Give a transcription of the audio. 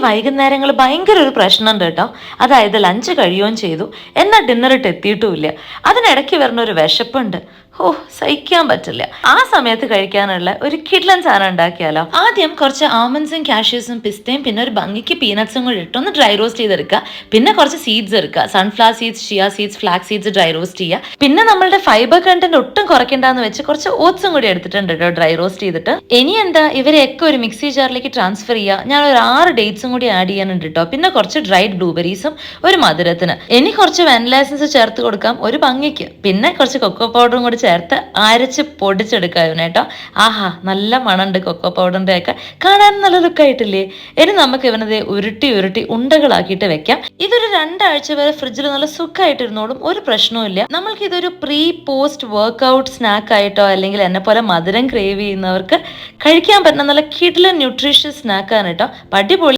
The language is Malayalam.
വൈകുന്നേരങ്ങൾ ഭയങ്കര ഒരു പ്രശ്നമുണ്ട് കേട്ടോ. അതായത് ലഞ്ച് കഴിയുകയും ചെയ്തു, എന്നാൽ ഡിന്നറിട്ട് എത്തിയിട്ടുമില്ല. അതിനിടയ്ക്ക് വരുന്ന ഒരു വിശപ്പുണ്ട്. സഹിക്കാൻ പറ്റില്ല. ആ സമയത്ത് കഴിക്കാനുള്ള ഒരു കിഡ്ലൻ സാധനം ഉണ്ടാക്കിയാലോ? ആദ്യം കുറച്ച് ആൽമണ്ട്സും കാഷ്യൂസും പിസ്തയും പിന്നെ ഒരു ഭംഗിക്ക് പീനട്സും കൂടി ഇട്ടൊന്ന് ഡ്രൈ റോസ്റ്റ് ചെയ്തെടുക്കുക. പിന്നെ കുറച്ച് സീഡ്സ് എടുക്കുക. Sunflower seeds, chia seeds, flax seeds dry roast ചെയ്യുക. പിന്നെ നമ്മളുടെ ഫൈബർ കണ്ടന്റ് ഒട്ടും കുറയ്ക്കണ്ടെന്ന് വെച്ച് കുറച്ച് ഓട്സും കൂടി എടുത്തിട്ടുണ്ട് കേട്ടോ, ഡ്രൈ റോസ്റ്റ് ചെയ്തിട്ട്. ഇനി എന്താ, ഇവരെയൊക്കെ ഒരു മിക്സി ജാറിലേക്ക് ട്രാൻസ്ഫർ ചെയ്യുക. ഞാൻ ഒരു 6 ഡേറ്റ്സും കൂടി ആഡ് ചെയ്യാനുണ്ട് കേട്ടോ. പിന്നെ കുറച്ച് ഡ്രൈഡ് ബ്ലൂബെറീസും ഒരു മധുരത്തിന്. ഇനി കുറച്ച് വാനില എസൻസ് ചേർത്ത് കൊടുക്കാം ഒരു ഭംഗിക്ക്. പിന്നെ കുറച്ച് കൊക്കോ പൗഡറും കൂടി ചേർത്ത് അരച്ച് പൊടിച്ചെടുക്കുക ഇവനേട്ടോ. ആഹാ, നല്ല മണമുണ്ട് കൊക്കോ പൗഡറിന്റെ ഒക്കെ. കാണാൻ നല്ല ലുക്കായിട്ടില്ലേ? ഇനി നമുക്ക് ഇവനത് ഉരുട്ടി ഉരുട്ടി ഉണ്ടകളാക്കിയിട്ട് വെക്കാം. ഇതൊരു 2 ആഴ്ച വരെ ഫ്രിഡ്ജിൽ നല്ല സുഖമായിട്ടിരുന്നോളും, ഒരു പ്രശ്നവും ഇല്ല. നമ്മൾക്ക് ഇതൊരു പ്രീ പോസ്റ്റ് വർക്ക്ഔട്ട് സ്നാക്ക് ആയിട്ടോ അല്ലെങ്കിൽ എന്നെ പോലെ മധുരം ക്രേവ് ചെയ്യുന്നവർക്ക് കഴിക്കാൻ പറ്റുന്ന നല്ല കിഡിലൻ ന്യൂട്രീഷ്യസ് സ്നാക്കാണ് കേട്ടോ. അടിപൊളി.